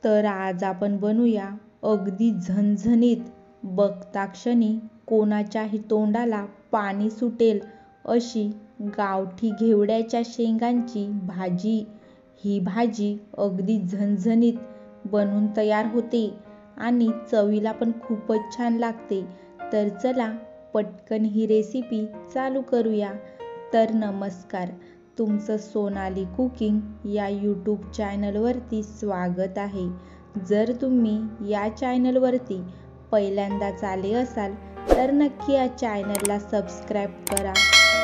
तर आज आपण बनवूया अगदी झणझणीत, बघता क्षणी कोणाच्याही तोंडाला पाणी सुटेल अशी गावठी घेवड्याच्या शेंगांची भाजी. ही भाजी अगदी झणझणीत बनून तयार होते आणि चवीला पण खूपच छान लागते. तर चला पटकन ही रेसिपी चालू करूया. तर नमस्कार, तुमचं सोनाली कुकिंग या यूट्यूब चॅनलवरती स्वागत आहे. जर तुम्ही या चॅनलवरती पहिल्यांदाच आले असाल तर नक्की या चॅनलला सबस्क्राईब करा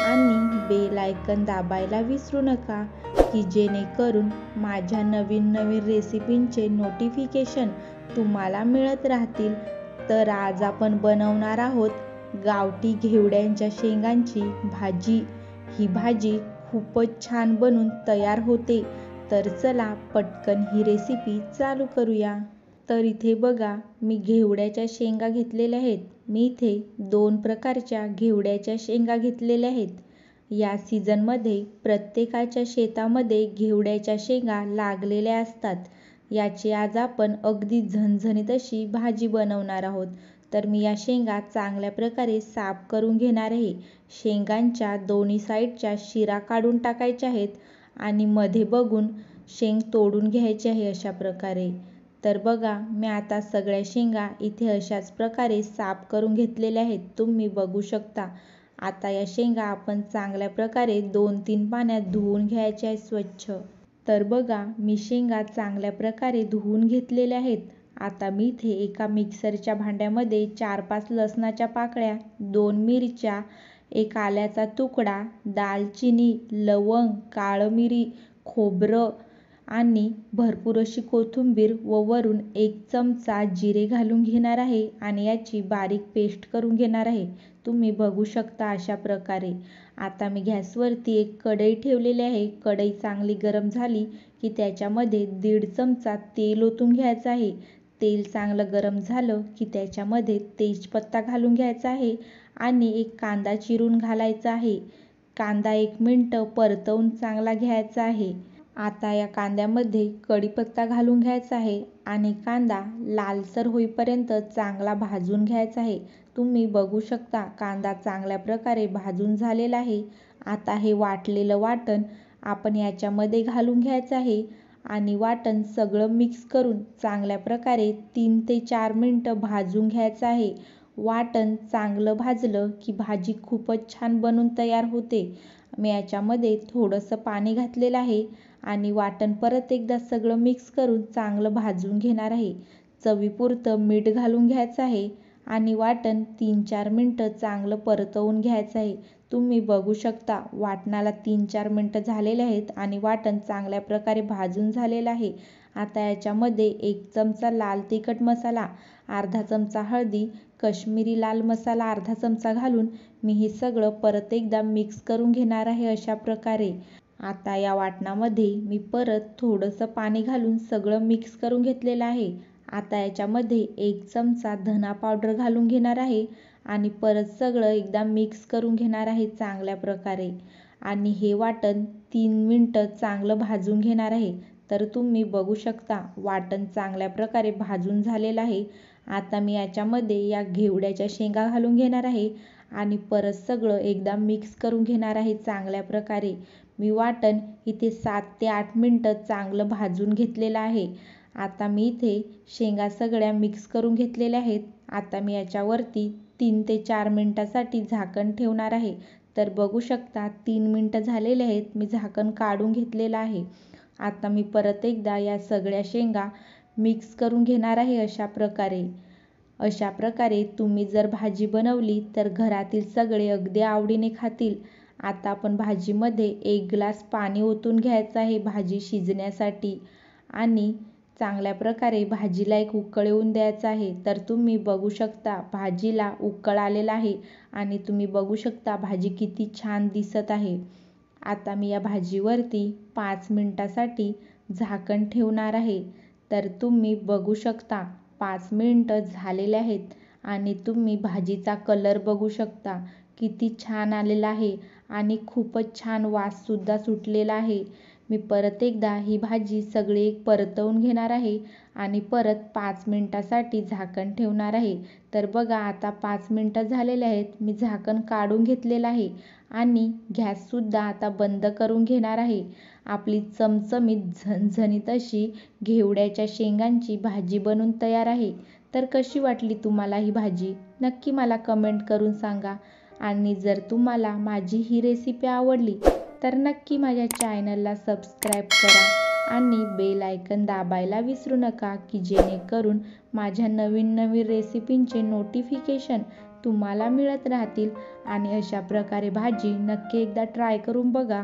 आणि बेल आयकन दाबायला विसरू नका, की जेणेकरून माझ्या नवीन नवीन रेसिपींचे नोटिफिकेशन तुम्हाला मिळत राहतील. तर आज आपण बनवणार आहोत गावठी घेवड्यांच्या शेंगांची भाजी. ही भाजी खूपच छान बनून तयार होते. तर चला पटकन ही रेसिपी चालू करूया. तर इथे बघा, मी घेवड्याच्या शेंगा घेतलेल्या आहेत. मी इथे 2 प्रकारच्या घेवड्याच्या शेंगा घेतलेल्या आहेत. या सीझनमध्ये प्रत्येकाच्या शेतामध्ये घेवड्याच्या शेंगा लागलेल्या असतात. याची आज आपण अगदी झणझणीत अशी भाजी बनवणार आहोत. तर मी या शेंगा चांगल्या प्रकारे साफ करून घेणार आहे. शेंगांच्या दोन्ही साईडच्या शिरा काढून टाकायच्या आहेत आणि मध्ये बघून शेंग तोडून घ्यायची आहे अशा प्रकारे. तर बघा, मी आता सगळ्या शेंगा इथे अशाच प्रकारे साफ करून घेतलेल्या आहेत. तुम्ही बघू शकता. आता या शेंगा आपण चांगल्या प्रकारे 2-3 पाण्यात धुवून घ्यायच्या आहेत स्वच्छ. तर बघा, मी शेंगा चांगल्या प्रकारे धुवून घेतलेल्या आहेत. आता मी इथे एका मिक्सरच्या भांड्यामध्ये 4-5 लसणाच्या पाकळ्या, 2 मिरच्या, 1 आल्याचा तुकडा, दालचिनी, लवंग, काळं मिरी, खोबरं आणि भरपूर अशी कोथिंबीर व वरून 1 चमचा जिरे घालून घेणार आहे आणि याची बारीक पेस्ट करून घेणार आहे. तुम्ही बघू शकता अशा प्रकारे. आता मी गॅसवरती एक कढई ठेवलेली आहे. कढई चांगली गरम झाली की त्याच्यामध्ये 1.5 चमचा तेल ओतून घ्यायचं आहे. तेल चांगलं गरम झालं की त्याच्यामध्ये तेजपत्ता घालून घ्यायचा आहे आणि 1 कांदा चिरून घालायचा आहे. कांदा 1 मिनिट परतवून चांगला घ्यायचा आहे. आता या कांद्यामध्ये कढीपत्ता घालून घ्यायचा आहे आणि कांदा लालसर होईपर्यंत चांगला भाजून घ्यायचा आहे. तुम्ही बघू शकता कांदा चांगल्या प्रकारे भाजून झालेला आहे. आता हे वाटलेलं वाटण आपण याच्यामध्ये घालून घ्यायचं आहे आणि वाटण सगळं मिक्स करून चांगल्या प्रकारे 3 ते 4 मिनिटं भाजून घ्यायचं आहे. वाटण चांगलं भाजलं की भाजी खूपच छान बनून तयार होते. मी याच्यामध्ये थोडंसं पाणी घातलेलं आहे आणि वाटण परत एकदा सगळं मिक्स करून चांगलं भाजून घेणार आहे. चवीपुरतं मीठ घालून घ्यायचं आहे आणि वाटण 3-4 मिनिटं चांगलं परतवून घ्यायचं आहे. तुम्ही बघू शकता वाटणाला 3-4 मिनिटं झालेले आहेत आणि वाटण चांगल्या प्रकारे भाजून झालेलं आहे. आता याच्यामध्ये 1 चमचा लाल तिखट मसाला, अर्धा चमचा हळदी, काश्मीरी लाल मसाला अर्धा चमचा घालून मी हे सगळं परत एकदा मिक्स करून घेणार आहे अशा प्रकारे. आता या वाटणामध्ये मी परत थोडंसं पाणी घालून सगळं मिक्स करून घेतलेलं आहे. आता याच्यामध्ये 1 चमचा धना पावडर घालून घेणार आहे आणि परत सगळं एकदा मिक्स करून घेणार आहे चांगल्या प्रकारे आणि हे वाटण 3 मिनिटं चांगलं भाजून घेणार आहे. तर तुम्ही बघू शकता वाटण चांगल्या प्रकारे भाजून झालेलं आहे. आता मी याच्यामध्ये या घेवड्याच्या शेंगा घालून घेणार आहे आणि परत सगळं एकदा मिक्स करून घेणार आहे चांगल्या प्रकारे. मी वाटण इथे 7 ते 8 मिनिटं चांगलं भाजून घेतलेलं आहे. आता मी इथे शेंगा सगळ्या मिक्स करून घेतलेल्या आहेत. आता मी याच्यावरती 3 ते 4 मिनिटासाठी झाकण ठेवणार आहे. तर बघू शकता 3 मिनिटं झालेले आहेत. मी झाकण काढून घेतलेलं आहे. आता मी परत एकदा या सगळ्या शेंगा मिक्स करून घेणार आहे अशा प्रकारे. अशा प्रकारे तुम्ही जर भाजी बनवली तर घरातील सगळे अगदी आवडीने खातील. आता आपण भाजीमध्ये 1 ग्लास पाणी ओतून घ्यायचं आहे भाजी शिजण्यासाठी आणि चांगल्या प्रकारे भाजीला एक उकळ येऊन द्यायचं आहे. तर तुम्ही बघू शकता भाजीला उकळ आलेला आहे आणि तुम्ही बघू शकता भाजी किती छान दिसत आहे. आता मी या भाजीवरती 5 मिनिटासाठी झाकण ठेवणार आहे. तर तुम्ही बघू शकता 5 मिनिटं झालेले आहेत आणि तुम्ही भाजीचा कलर बघू शकता किती छान आलेला आहे आणि खूपच छान वाससुद्धा सुटलेला आहे. मी परत एकदा ही भाजी सगळी परतवून घेणार आहे आणि परत 5 मिनिटासाठी झाकण ठेवणार आहे. तर बघा आता 5 मिनिटं झालेले आहेत. मी झाकण काढून घेतलेलं आहे आणि गॅससुद्धा आता बंद करून घेणार आहे. आपली चमचमीत झणझणीत अशी घेवड्याच्या शेंगांची भाजी बनून तयार आहे. तर कशी वाटली तुम्हाला ही भाजी? नक्की मला कमेंट करून सांगा. आणि जर तुम्हाला माझी ही रेसिपी आवडली तर नक्की माझ्या चॅनलला सबस्क्राईब करा आणि बेल आयकन दाबायला विसरू नका, की जेणेकरून माझ्या नवीन नवीन रेसिपींचे नोटिफिकेशन तुम्हाला मिळत राहतील. आणि अशा प्रकारे भाजी नक्की एकदा ट्राय करून बघा.